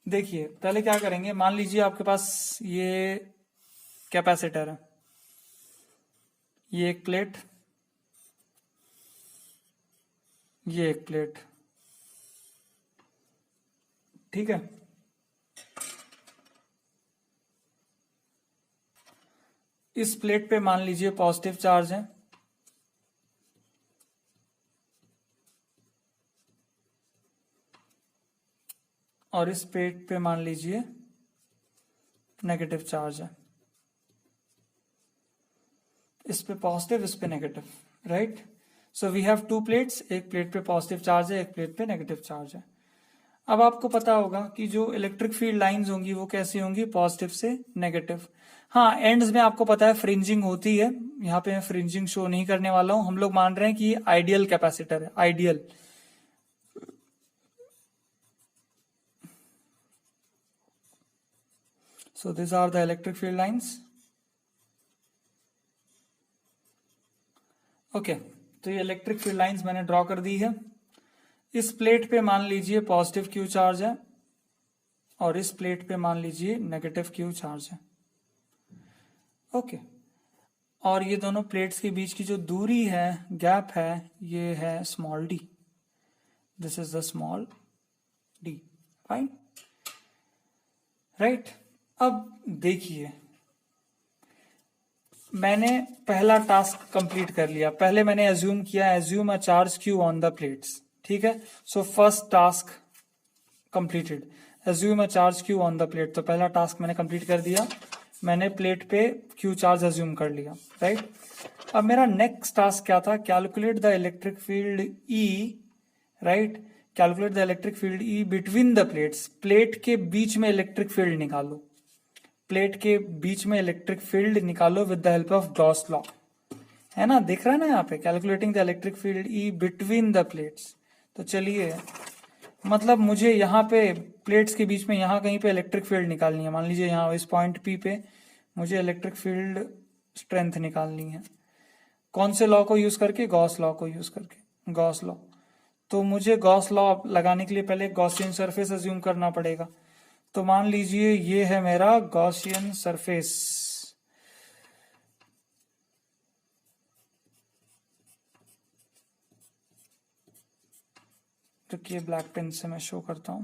देखिए पहले क्या करेंगे, मान लीजिए आपके पास ये कैपेसिटर है, ये एक प्लेट, ये एक प्लेट, ठीक है। इस प्लेट पे मान लीजिए पॉजिटिव चार्ज है, और इस प्लेट पे मान लीजिए नेगेटिव चार्ज है। इस पे पॉजिटिव, इस पे negative, right. So we have two plates, एक प्लेट पे पॉजिटिव चार्ज है, एक प्लेट पे नेगेटिव चार्ज है। अब आपको पता होगा कि जो इलेक्ट्रिक फील्ड लाइंस होंगी वो कैसी होंगी, पॉजिटिव से नेगेटिव। हाँ, एंड्स में आपको पता है फ्रिंजिंग होती है, यहाँ पे मैं फ्रिंजिंग शो नहीं करने वाला हूं। हम लोग मान रहे हैं कि ये आइडियल कैपेसिटर है, ideal. So these are the electric field lines. Okay, तो ये इलेक्ट्रिक फील्ड लाइंस मैंने ड्रॉ कर दी है। इस प्लेट पे मान लीजिए पॉजिटिव क्यू चार्ज है, और इस प्लेट पे मान लीजिए नेगेटिव क्यू चार्ज है। ओके, और ये दोनों प्लेट्स के बीच की जो दूरी है, गैप है, ये है small D. This is the small D, fine, right. अब देखिए, मैंने पहला टास्क कंप्लीट कर लिया। पहले मैंने एज्यूम किया, assume a charge Q on the plates, ठीक है। So first task completed, assume a charge Q on the plate. तो पहला टास्क मैंने कंप्लीट कर दिया, मैंने प्लेट पे क्यू चार्ज एज्यूम कर लिया, राइट। अब मेरा नेक्स्ट टास्क क्या था, calculate the electric field E, right. Calculate the electric field E between the plates. Plate के बीच में इलेक्ट्रिक फील्ड निकालो, प्लेट के बीच में इलेक्ट्रिक फील्ड निकालो with the help of Gauss law, है ना, दिख रहा है ना यहाँ पे, calculating the electric field E between the plates. तो चलिए, मतलब मुझे यहाँ पे प्लेट्स के बीच में यहाँ कहीं पे इलेक्ट्रिक फील्ड निकालनी है। मान लीजिए यहाँ इस पॉइंट पी पे मुझे इलेक्ट्रिक फील्ड स्ट्रेंथ निकालनी है। कौन से लॉ को यूज करके, गॉस लॉ को यूज करके, गॉस लॉ। तो मुझे गॉस लॉ लगाने के लिए पहले गॉसियन सरफेस अज्यूम करना पड़ेगा। तो मान लीजिए ये है मेरा गॉसियन सरफेस, तो ये ब्लैक पेन से मैं शो करता हूं।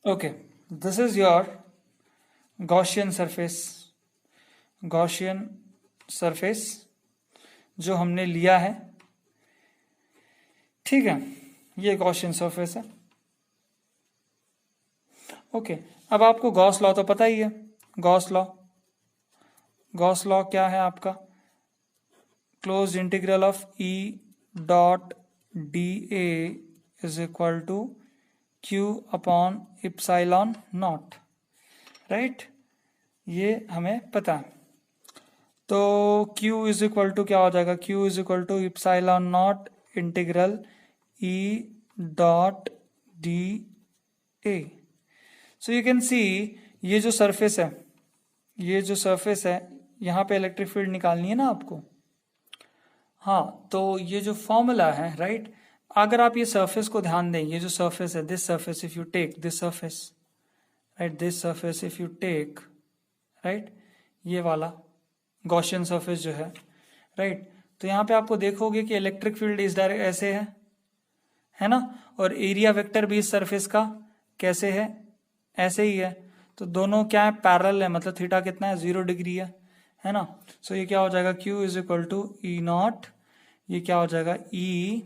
Okay, this is your Gaussian surface, Gaussian surface जो हमने लिया है, ठीक है। ये गॉसियन सरफेस है। ओके, अब आपको गॉस लॉ तो पता ही है। गॉस लॉ, गॉस लॉ क्या है आपका, close integral of E dot D A is equal to Q upon epsilon naught, right. ये हमें पता है। तो Q इज इक्वल टू क्या हो जाएगा, Q is equal to epsilon naught integral E dot D A. So you can see, ये जो सरफेस है, ये जो सरफेस है, यहाँ पे इलेक्ट्रिक फील्ड निकालनी है ना आपको। हाँ, तो ये जो फॉर्मूला है, राइट, अगर आप ये सरफेस को ध्यान दें, ये जो सरफेस है, this surface if you take this surface, right, this surface if you take, right, ये वाला गॉसियन सरफेस जो है, तो यहाँ पे आपको देखोगे कि इलेक्ट्रिक फील्ड इस डायरेक्ट ऐसे है ना, और एरिया वेक्टर भी इस सरफेस का कैसे है, ऐसे ही है। तो दोनों क्या है, पैरेलल है, मतलब थीटा कितना है, 0 डिग्री है ना। सो ये क्या हो जाएगा, Q is equal to E naught, ये क्या हो जाएगा, E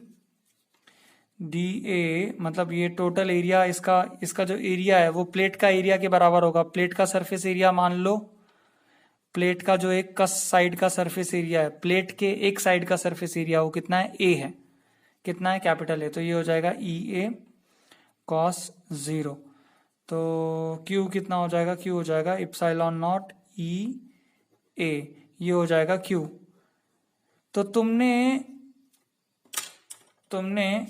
डी ए, मतलब ये टोटल एरिया, इसका जो एरिया है वो प्लेट का एरिया के बराबर होगा। प्लेट का सरफेस एरिया मान लो, प्लेट का जो एक का साइड का सरफेस एरिया है, प्लेट के एक साइड का सरफेस एरिया वो कितना है, ए है, कितना है, कैपिटल ए, तो ये हो जाएगा ई ए कॉस 0। तो क्यू कितना हो जाएगा, क्यू हो जाएगा इप्सिलॉन नॉट ई ए, ये हो जाएगा क्यू। तो तुमने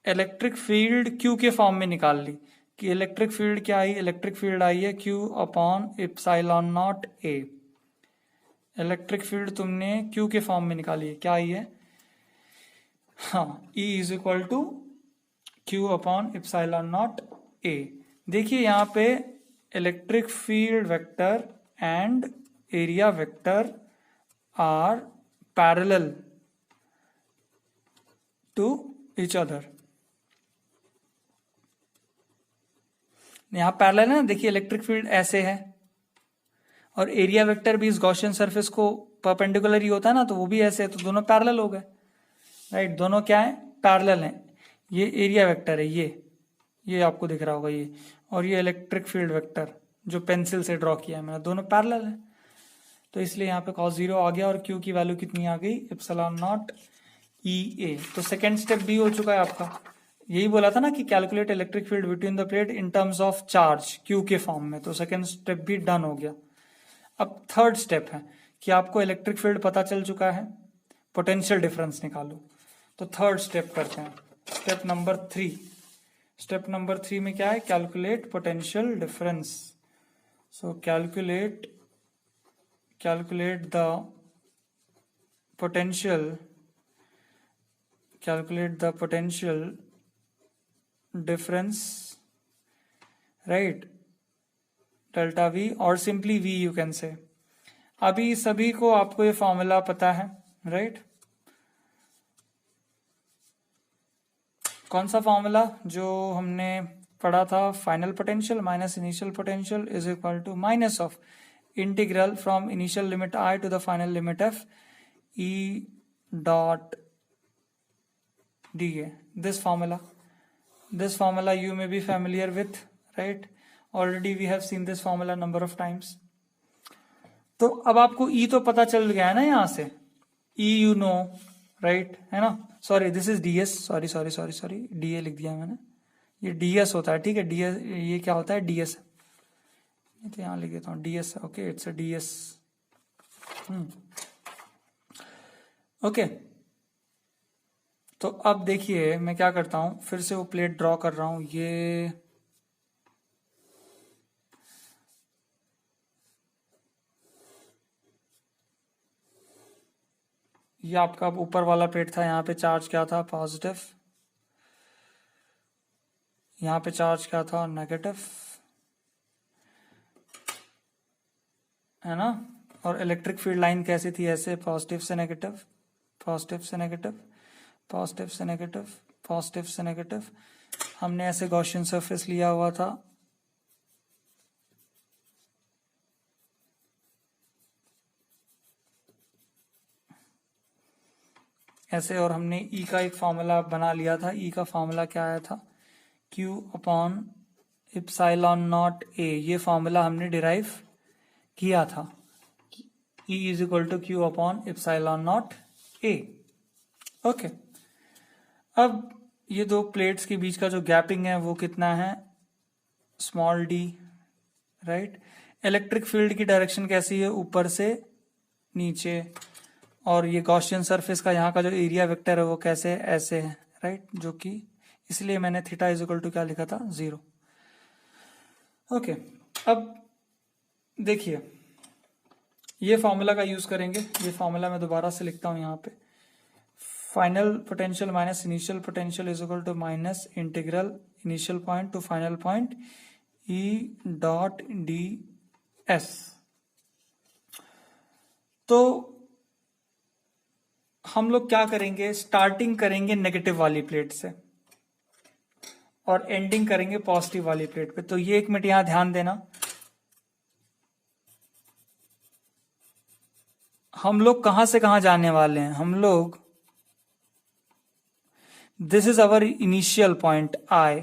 इलेक्ट्रिक फील्ड क्यू के फॉर्म में निकाल ली कि इलेक्ट्रिक फील्ड क्या आई, इलेक्ट्रिक फील्ड आई है Q upon epsilon naught A. Electric field तुमने क्यू के फॉर्म में निकाली है, क्या आई है, हाँ, E is equal to Q upon epsilon naught A. देखिए यहाँ पे electric field vector and area vector are parallel to each other. यहां पैरेलल है ना, देखिए इलेक्ट्रिक फील्ड ऐसे है और एरिया वेक्टर भी इस गॉसियन सरफेस को परपेंडिकुलर ही होता है ना, तो वो भी ऐसे है, तो दोनों पैरेलल हो गए, राइट, दोनों क्या है, पैरेलल हैं। ये एरिया वेक्टर है, ये आपको दिख रहा होगा ये, और ये इलेक्ट्रिक फील्ड वेक्टर जो पेंसिल से ड्रॉ किया है मैंने, दोनों पैरेलल है। तो इसलिए यहाँ पे cos 0 आ गया और Q की वैल्यू कितनी आ गई, इप्सिलॉन नॉट ई ए। तो सेकेंड स्टेप भी हो चुका है आपका। यही बोला था ना कि calculate electric field between the plate in terms of charge Q के फॉर्म में, तो सेकेंड स्टेप भी डन हो गया। अब थर्ड स्टेप है कि आपको इलेक्ट्रिक फील्ड पता चल चुका है, पोटेंशियल डिफरेंस निकालो। तो थर्ड स्टेप करते हैं, स्टेप नंबर 3। स्टेप नंबर 3 में क्या है, calculate potential difference. So calculate the potential difference, right, delta V और simply V you can say. अभी सभी को आपको ये फॉर्मूला पता है, राइट, कौन सा फॉर्मूला जो हमने पढ़ा था, final potential minus initial potential is equal to minus of integral from initial limit I to the final limit f E dot dA. This formula you may be familiar with, right? Already we have seen this formula number of times. तो अब आपको E तो पता चल गया है ना, यहाँ से E you know, right, है ना, sorry this is DS, sorry DA लिख दिया मैंने, ये DS होता है, ठीक है, DS ये क्या होता है, DS, तो यहां लिख देता हूं DS, okay, it's a DS, okay. तो अब देखिए मैं क्या करता हूं, फिर से वो प्लेट ड्रॉ कर रहा हूं, ये आपका ऊपर वाला प्लेट था, यहाँ पे चार्ज क्या था, पॉजिटिव, यहाँ पे चार्ज क्या था, नेगेटिव, है ना, और इलेक्ट्रिक फील्ड लाइन कैसी थी, ऐसे पॉजिटिव से नेगेटिव, पॉजिटिव से नेगेटिव, पॉजिटिव से नेगेटिव, पॉजिटिव से नेगेटिव। हमने ऐसे गॉसियन सरफेस लिया हुआ था, ऐसे, और हमने E का एक फॉर्मूला बना लिया था। E का फॉर्मूला क्या आया था, Q upon epsilon naught A, ये फॉर्मूला हमने डिराइव किया था, E is equal to Q upon epsilon naught A, okay. अब ये दो प्लेट्स के बीच का जो गैपिंग है वो कितना है, small d, right. Electric field की डायरेक्शन कैसी है, ऊपर से नीचे, और ये गॉसियन सरफेस का यहाँ का जो एरिया वेक्टर है वो कैसे है, ऐसे है, राइट, जो कि इसलिए मैंने थीटा इज इक्वल टू क्या लिखा था, 0, ओके। अब देखिए ये फॉर्मूला का यूज करेंगे, ये फॉर्मूला मैं दोबारा से लिखता हूं यहाँ पे, final potential minus initial potential is equal to minus integral initial point to final point E dot ds। तो हम लोग क्या करेंगे, स्टार्टिंग करेंगे नेगेटिव वाली प्लेट से और एंडिंग करेंगे पॉजिटिव वाली प्लेट पे। तो ये एक मिनट यहां ध्यान देना, हम लोग कहां से कहां जाने वाले हैं, हम लोग, this is our initial point I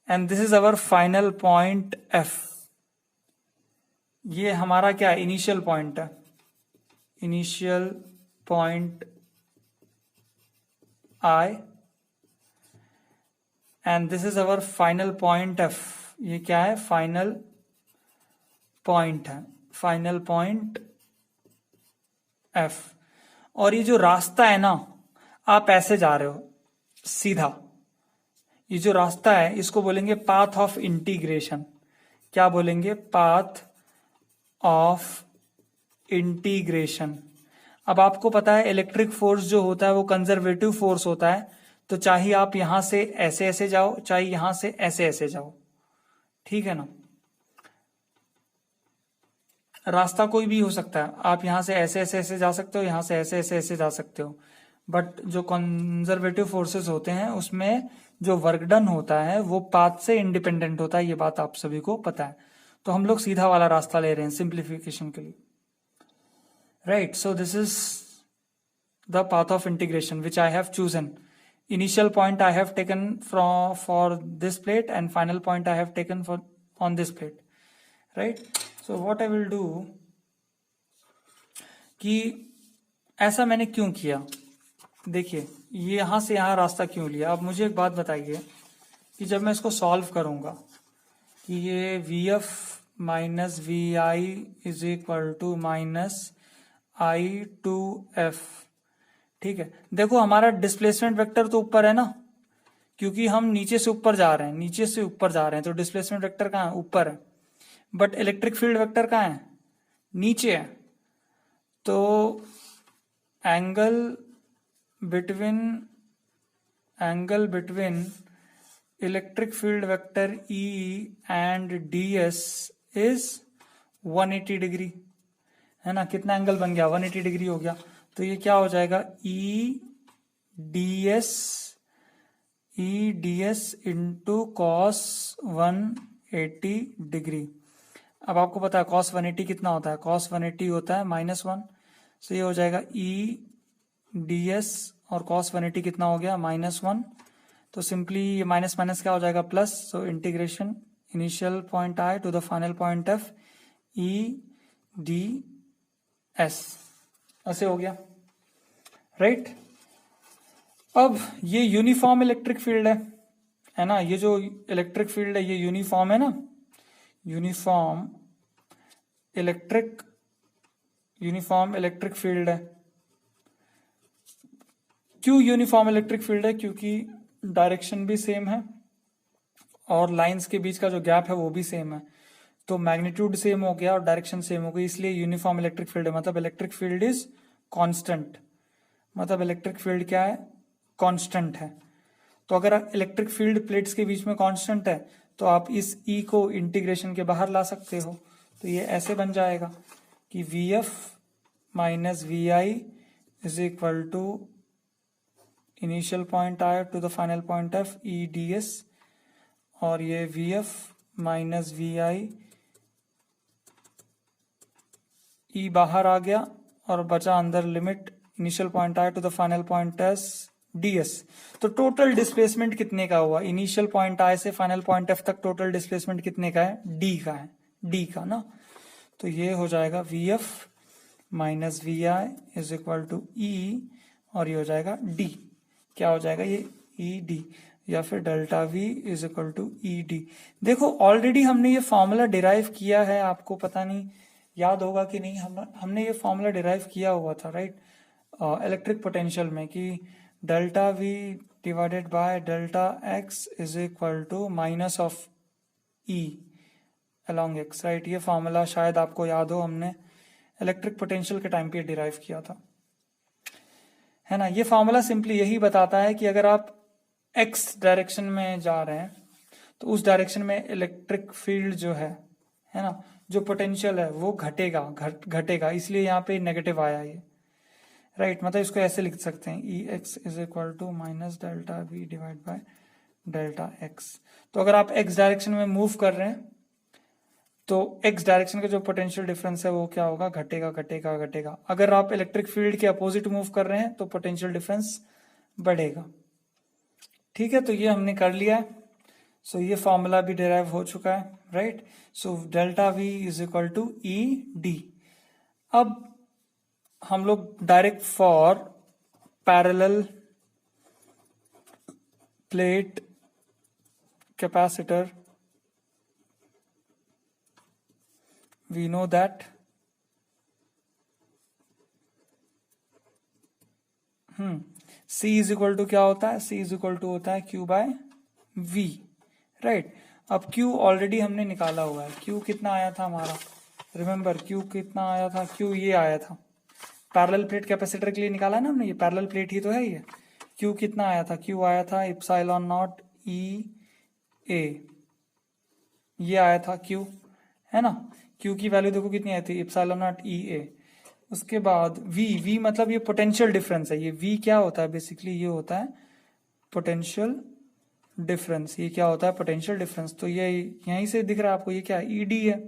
and this is our final point F। ये हमारा क्या इनिशियल पॉइंट है, initial point I and this is our final point F. ये क्या है? फाइनल पॉइंट है, फाइनल पॉइंट F। और ये जो रास्ता है ना, आप ऐसे जा रहे हो सीधा, ये जो रास्ता है इसको बोलेंगे पाथ ऑफ इंटीग्रेशन। क्या बोलेंगे? Path of integration. अब आपको पता है इलेक्ट्रिक फोर्स जो होता है वो कंजर्वेटिव फोर्स होता है, तो चाहे आप यहां से ऐसे ऐसे जाओ, चाहे यहां से ऐसे ऐसे जाओ, ठीक है ना, रास्ता कोई भी हो सकता है। आप यहां से ऐसे ऐसे ऐसे जा सकते हो, यहां से ऐसे ऐसे ऐसे जा सकते हो, बट जो कंजर्वेटिव फोर्सेस होते हैं उसमें जो वर्क डन होता है वो पाथ से इंडिपेंडेंट होता है, ये बात आप सभी को पता है। तो हम लोग सीधा वाला रास्ता ले रहे हैं सिंप्लीफिकेशन के लिए, right. So this is the path of integration which I have chosen. Initial point I have taken for this plate and final point I have taken for on this plate, right? So what I will do कि ऐसा मैंने क्यों किया, देखिए ये यहां से यहां रास्ता क्यों लिया। अब मुझे एक बात बताइए कि जब मैं इसको सॉल्व करूंगा कि ये VF minus VI is equal to minus I2F, ठीक है। देखो हमारा डिस्प्लेसमेंट वेक्टर तो ऊपर है ना, क्योंकि हम नीचे से ऊपर जा रहे हैं, नीचे से ऊपर जा रहे हैं, तो डिस्प्लेसमेंट वेक्टर कहाँ है? ऊपर है। बट इलेक्ट्रिक फील्ड वेक्टर कहाँ है? नीचे है। तो angle between electric field vector E and DS is 180 degree, है ना। कितना एंगल बन गया? 180 डिग्री हो गया। तो ये क्या हो जाएगा? E D S into cos 180 degree. अब आपको पता है कॉस 180 कितना होता है? कॉस 180 होता है -1। सो ये हो जाएगा EDS और कॉस 180 कितना हो गया? -1। तो सिंपली ये माइनस माइनस क्या हो जाएगा? Plus. So integration initial point I to the final point F EDS, ऐसे हो गया, राइट। अब ये यूनिफॉर्म इलेक्ट्रिक फील्ड है ना, ये जो इलेक्ट्रिक फील्ड है ये यूनिफॉर्म है ना, यूनिफॉर्म इलेक्ट्रिक फील्ड है। क्यों यूनिफॉर्म इलेक्ट्रिक फील्ड है? क्योंकि डायरेक्शन भी सेम है और लाइंस के बीच का जो गैप है वो भी सेम है, तो मैग्नीट्यूड सेम हो गया और डायरेक्शन सेम हो गई, इसलिए यूनिफॉर्म इलेक्ट्रिक फील्ड है। मतलब इलेक्ट्रिक फील्ड इज कांस्टेंट, मतलब इलेक्ट्रिक फील्ड क्या है? कांस्टेंट है। तो अगर इलेक्ट्रिक फील्ड प्लेट्स के बीच में कांस्टेंट है तो आप इस E को इंटीग्रेशन के बाहर ला सकते हो। तो ये ऐसे बन जाएगा कि VF minus VI is equal to initial point I to the final point F EDS, और ये VF माइनस VI E बाहर आ गया और बचा अंदर limit initial point I to the final point S DS। तो टोटल डिस्प्लेसमेंट कितने का हुआ? इनिशियल पॉइंट I से फाइनल पॉइंट F तक टोटल डिस्प्लेसमेंट कितने का है? D का है, D का ना। तो ये हो जाएगा VF minus VI is equal to E, और ये हो जाएगा D। क्या हो जाएगा? ये ED, या फिर delta V is equal to ED। देखो ऑलरेडी हमने ये फॉर्मूला डिराइव किया है, आपको पता नहीं याद होगा कि नहीं, हमने ये फॉर्मूला डिराइव किया हुआ था, राइट, इलेक्ट्रिक पोटेंशियल में, कि delta V divided by delta X is equal to minus of E along X, right. ये फॉर्मूला शायद आपको याद हो, हमने इलेक्ट्रिक पोटेंशियल के टाइम पे डिराइव किया था, है ना। ये फॉर्मूला सिंपली यही बताता है कि अगर आप X डायरेक्शन में जा रहे हैं तो उस डायरेक्शन में इलेक्ट्रिक फील्ड जो है ना, जो पोटेंशियल है वो घटेगा, इसलिए यहाँ पे नेगेटिव आया ये, राइट। मतलब इसको ऐसे लिख सकते हैं EX is equal to minus delta V divide by delta X। तो अगर आप X डायरेक्शन में मूव कर रहे हैं तो X डायरेक्शन का जो पोटेंशियल डिफरेंस है वो क्या होगा? घटेगा। अगर आप इलेक्ट्रिक फील्ड के अपोजिट मूव कर रहे हैं तो पोटेंशियल डिफरेंस बढ़ेगा, ठीक है। तो ये हमने कर लिया है। सो ये फॉर्मूला भी डिराइव हो चुका है, right. So delta V is equal to ED। अब हम लोग direct for parallel plate capacitor, we know that C is equal to क्या होता है, C इज इक्वल टू होता है Q बाय V, राइट। अब Q ऑलरेडी हमने निकाला हुआ है, Q कितना आया था हमारा, रिमेंबर Q कितना आया था, Q ये आया था, पैरेलल प्लेट कैपेसिटर के लिए निकाला है ना हमने, ये पैरेलल प्लेट ही तो है ये। Q कितना आया था, Q आया था इप्सिलॉन नॉट E A, ये आया था Q, है ना। Q की वैल्यू देखो कितनी आई थी, इप्सिलॉन नॉट E A। उसके बाद V मतलब ये पोटेंशियल डिफरेंस है, ये V क्या होता है बेसिकली, ये होता है पोटेंशियल डिफरेंस, ये क्या होता है पोटेंशियल डिफरेंस। तो ये यहीं से दिख रहा है आपको, ये क्या है ED है,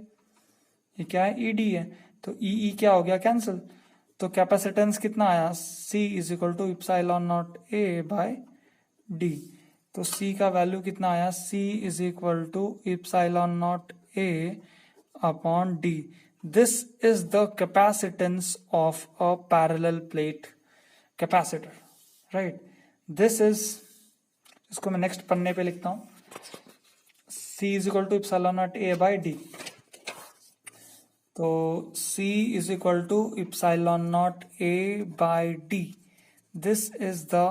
ये क्या है ED है, तो EE क्या हो गया कैंसिल। तो कैपेसिटेंस कितना आया, C is equal to epsilon naught A by D। तो C का वैल्यू कितना आया, C is equal to epsilon naught A upon D। This is the capacitance of a parallel plate capacitor, right? This is, इसको मैं नेक्स्ट पन्ने पे लिखता हूं, C is equal to epsilon naught A by D। तो C is equal to epsilon naught A by D। This is the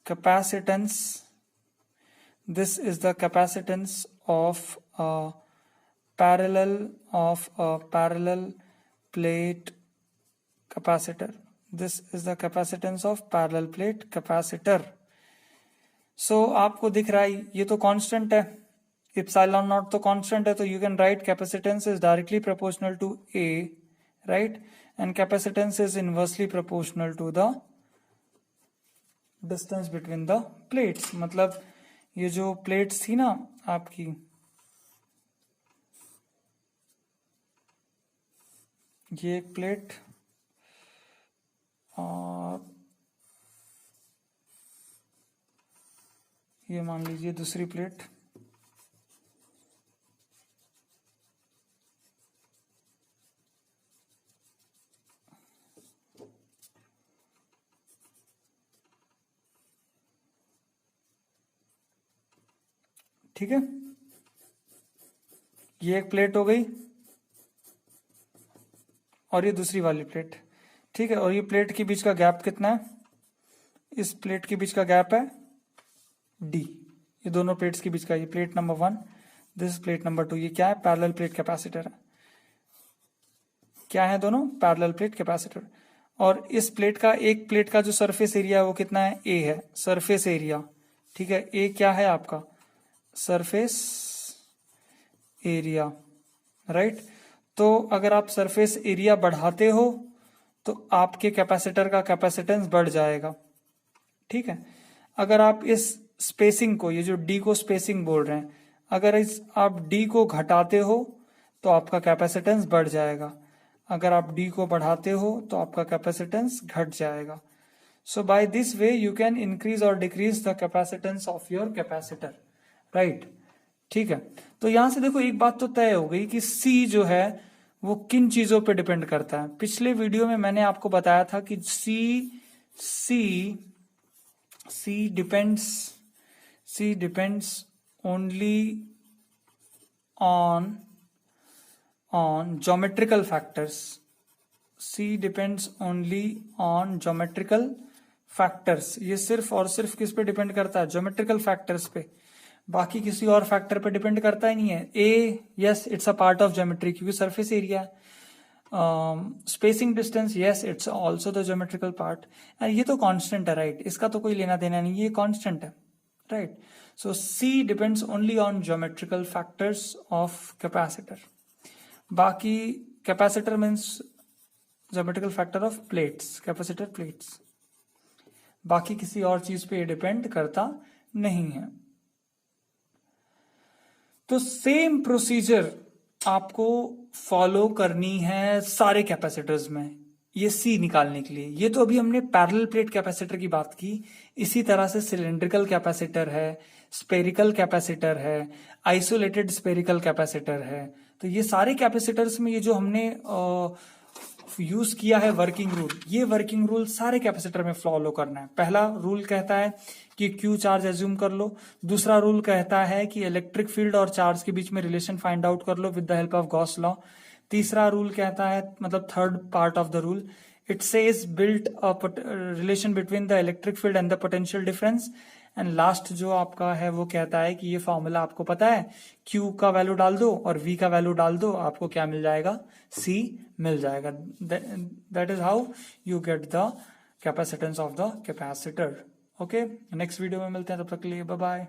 capacitance, this is the capacitance of a parallel plate capacitor. This is the capacitance of parallel plate capacitor. So आपको दिख रहा है ये तो कांस्टेंट है, इप्सिलॉन नॉट तो कांस्टेंट है, तो you can write capacitance is directly proportional to A, right, and capacitance is inversely proportional to the distance between the plates. मतलब ये जो प्लेट्स थी ना आपकी, ये एक प्लेट और ये मान लीजिए दूसरी प्लेट, ठीक है, ये एक प्लेट हो गई और ये दूसरी वाली प्लेट, ठीक है। और ये प्लेट के बीच का गैप कितना है, इस प्लेट के बीच का गैप है D, ये दोनों प्लेट्स के बीच का, ये plate number 1, this plate number 2, ये क्या है पैरेलल प्लेट कैपेसिटर है, क्या है दोनों पैरेलल प्लेट कैपेसिटर। और इस प्लेट का, एक प्लेट का जो सरफेस एरिया है वो कितना है, A है सरफेस एरिया, ठीक है। A क्या है आपका सरफेस एरिया, राइट। तो अगर आप सरफेस एरिया बढ़ाते हो तो आपके कैपेसिटर का कैपेसिटेंस बढ़ जाएगा, ठीक है। अगर आप इस स्पेसिंग को, ये जो D को स्पेसिंग बोल रहे हैं, अगर इस आप D को घटाते हो तो आपका कैपेसिटेंस बढ़ जाएगा, अगर आप D को बढ़ाते हो तो आपका कैपेसिटेंस घट जाएगा। So by this way you can increase और decrease the capacitance of your capacitor, right, ठीक है। तो यहां से देखो एक बात तो तय हो गई कि C जो है वो किन चीजों पे डिपेंड करता है। पिछले वीडियो में मैंने आपको बताया था कि C depends only on geometrical factors, C depends only on geometrical factors. ये सिर्फ और सिर्फ किस पे डिपेंड करता है, ज्योमेट्रिकल फैक्टर्स पे, बाकी किसी और फैक्टर पे डिपेंड करता ही नहीं है। A yes it's a part of geometry क्योंकि surface area, spacing distance yes it's also the geometrical part, and ये तो कांस्टेंट है, राइट, इसका तो कोई लेना देना नहीं, ये कांस्टेंट है, right. So C depends only on geometrical factors of capacitor. बाकी capacitor means geometrical factor of plates, capacitor plates, बाकी किसी और चीज पे डिपेंड करता नहीं है। तो सेम प्रोसीजर आपको फॉलो करनी है सारे कैपेसिटर्स में ये C निकालने के लिए। ये तो अभी हमने पैरेलल प्लेट कैपेसिटर की बात की, इसी तरह से सिलेंड्रिकल कैपेसिटर है, स्पेरिकल कैपेसिटर है, आइसोलेटेड स्पेरिकल कैपेसिटर है। तो ये सारे कैपेसिटर्स में ये जो हमने यूज किया है वर्किंग रूल। ये वर्किंग रूल सारे कैपेसिटर में फॉलो करना है। पहला रूल कहता है कि क्यू चार्ज एज्यूम कर लो। दूसरा रूल कहता है कि इलेक्ट्रिक फील्ड और चार्ज के बीच में रिलेशन फाइंड आउट कर लो with the help of Gauss law. तीसरा रूल कहता है, मतलब third part of the rule, it says built a relation between the electric field and the potential difference. And last जो आपका है वो कहता है कि ये फॉर्मूला आपको पता है, Q का वैल्यू डाल दो और V का वैल्यू डाल दो, आपको क्या मिल जाएगा, C मिल जाएगा। That is how you get the capacitance of the capacitor. Okay, next video में मिलते हैं, तब तक के लिए बाय बाय।